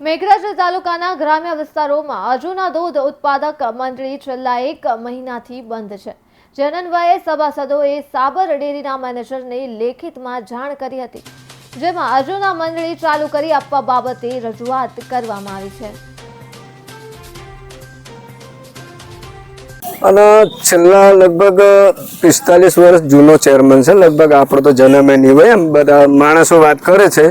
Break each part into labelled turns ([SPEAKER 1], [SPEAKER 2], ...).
[SPEAKER 1] મેઘરજ તાલુકાના ગ્રામ્ય વિસ્તારોમાં અજુના દૂધ ઉત્પાદક મંડળી છેલ્લા 1 મહિનાથી બંધ છે. જેને અન્વયે સભાસદોએ સાબર ડેરીના મેનેજરને લેખિતમાં જાણ કરી હતી, જેમાં અજુના મંડળી ચાલુ કરી આપવા બાબતે રજૂઆત કરવામાં આવી છે.
[SPEAKER 2] અને છેલ્લા લગભગ 45 વર્ષ જૂનો ચેરમેન છે. લગભગ આપણો તો જન્મે નહીં હોય એમ બધા માણસો વાત કરે છે.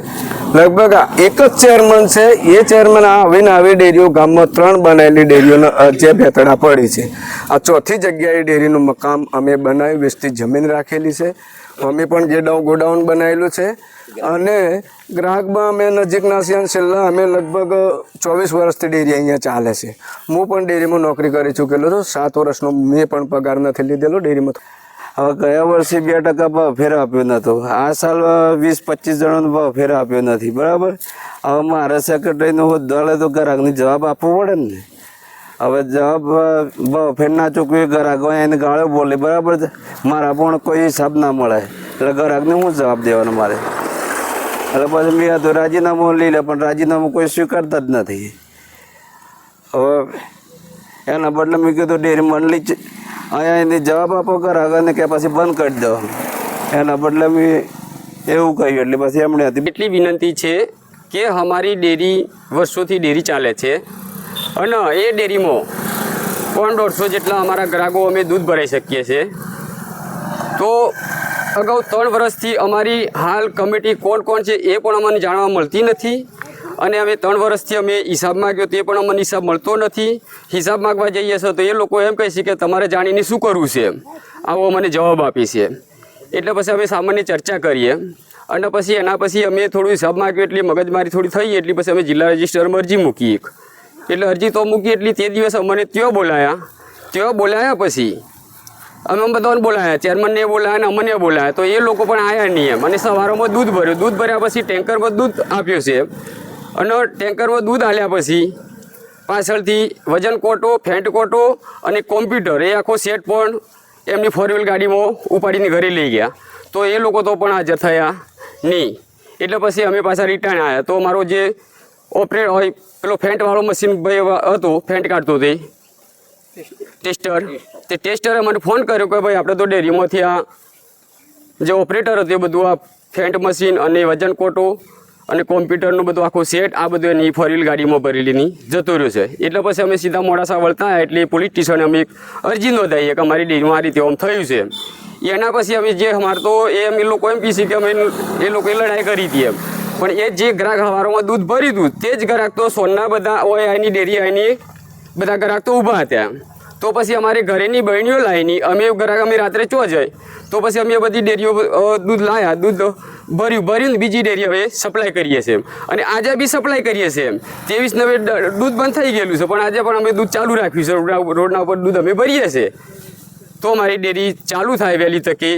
[SPEAKER 2] લગભગ એક જ ચેરમેન છે. એ ચેરમેન આવીને આવી ડેરીઓ ગામમાં 3 બનાવેલી ડેરીઓને જે ભેતડા પડી છે. આ ચોથી જગ્યાએ ડેરીનું મકામ અમે બનાવી વેચતી જમીન રાખેલી છે. અમે પણ જે ગોડાઉન બનાવેલું છે અને ગ્રાહકમાં અમે નજીકના છીએ. છેલ્લા અમે લગભગ 24 વર્ષથી ડેરી અહીંયા ચાલે છે. હું પણ ડેરીમાં નોકરી કરી ચૂકેલો છું. 7 વર્ષનો મેં પણ પગાર નથી લીધેલો ડેરીમાં.
[SPEAKER 3] હવે ગયા વર્ષે 2% ભાવ ફેર આપ્યો નહોતો. આ સાલ 20-25 જણાનો ભાવ ફેર આપ્યો નથી. બરાબર. હવે મારા સેક્રેટરીનો હોદ્દો તો ગ્રાહકને જવાબ આપવો પડે ને. હવે જવાબ ભાવ ફેર ના ચૂકવી ગ્રાહકો એને ગાળો બોલે. બરાબર. મારા પણ કોઈ હિસાબ ના મળે એટલે ગ્રાહકને હું જવાબ દેવાનો મારે. એટલે પછી મેં તો રાજીનામું લઈ લે, પણ રાજીનામું કોઈ સ્વીકારતા જ નથી. હવે એના બદલે મેં કીધું ડેરી મંડળી અહીંયા એને જવાબ આપો ગ્રાહકોને કે પછી બંધ કરી દો. એના બદલે મેં એવું કહ્યું એટલે પછી એમણે હતી.
[SPEAKER 4] એટલી વિનંતી છે કે અમારી ડેરી વર્ષોથી ડેરી ચાલે છે અને એ ડેરીમાં 150 જેટલા અમારા ગ્રાહકો અમે દૂધ ભરાઈ શકીએ છીએ. તો અગાઉ 3 વર્ષથી અમારી હાલ કમિટી કોણ છે એ પણ અમને જાણવા મળતી નથી. અને અમે 3 વર્ષથી અમે હિસાબ માગ્યો તે પણ અમને હિસાબ મળતો નથી. હિસાબ માગવા જઈએ છીએ તો એ લોકો એમ કહે છે કે તમારે જાણીને શું કરવું છે, આવો મને જવાબ આપી છે. એટલે પછી અમે સામાન્ય ચર્ચા કરીએ અને પછી એના પછી અમે થોડું હિસાબ માગ્યો એટલે મગજમારી થોડી થઈ. એટલે પછી અમે જિલ્લા રજિસ્ટરમાં અરજી મૂકી. એટલે અરજી તો મૂકી એટલે તે દિવસ અમને ત્યાં બોલાયા પછી અમે બધાને બોલાયા, ચેરમેનને બોલાયા અને અમને બોલાયા. તો એ લોકો પણ આવ્યા નહીં એમ. અને સવારમાં દૂધ ભર્યા પછી ટેન્કરમાં દૂધ આપ્યું છે. અને ટેન્કરમાં દૂધ આલ્યા પછી પાછળથી વજન કોટો, ફેન્ટ કોટો અને કોમ્પ્યુટર એ આખો સેટ પણ એમની 4 વ્હીલ ગાડીમાં ઉપાડીને ઘરે લઈ ગયા. તો એ લોકો તો પણ હાજર થયા નહીં. એટલે પછી અમે પાછા રિટર્ન આવ્યા. તો મારો જે ઓપરેટ હોય પેલો ફેન્ટવાળો મશીન ભાઈ હતો, ફેન્ટ કાઢતો તે ટેસ્ટરે મને ફોન કર્યો કે ભાઈ આપણે તો ડેરીમાંથી આ જે ઓપરેટર હતું એ બધું આ ફેન્ટ મશીન અને વજન કોટો અને કોમ્પ્યુટરનું બધું આખું સેટ આ બધું એની 4 વ્હીલ ગાડીમાં ભરેલીની જતું રહ્યું છે. એટલે પછી અમે સીધા મોડાસા વળતા આવ્યા. એટલે પોલીસ સ્ટેશને અમે એક અરજી નોંધાઈએ કે અમારી ડેરીમાં આ રીતે આમ થયું છે. એના પછી અમે જે અમારે તો એ લોકો એમ કહીએ કે અમે એ લોકોએ લડાઈ કરી હતી એમ. પણ એ જે ગ્રાહક હવારોમાં દૂધ ભર્યું હતું તે જ ગ્રાહક તો સોનના બધા હોય એની ડેરી એની બધા ગ્રાહક તો ઊભા હતા. તો પછી અમારે ઘરેની બહેણીઓ લાવીની અમે ગ્રાહક અમે રાત્રે ચો જાય. તો પછી અમે બધી ડેરીઓ દૂધ લાવ્યા, દૂધ ભર્યું બીજી ડેરી હવે સપ્લાય કરીએ છીએ. અને આજે બી સપ્લાય કરીએ છીએ એમ. 23 નવે દૂધ બંધ થઈ ગયેલું છે, પણ આજે પણ અમે દૂધ ચાલુ રાખ્યું છે. રોડના ઉપર દૂધ અમે ભરીએ છીએ. તો અમારી ડેરી ચાલુ થાય વહેલી તકે.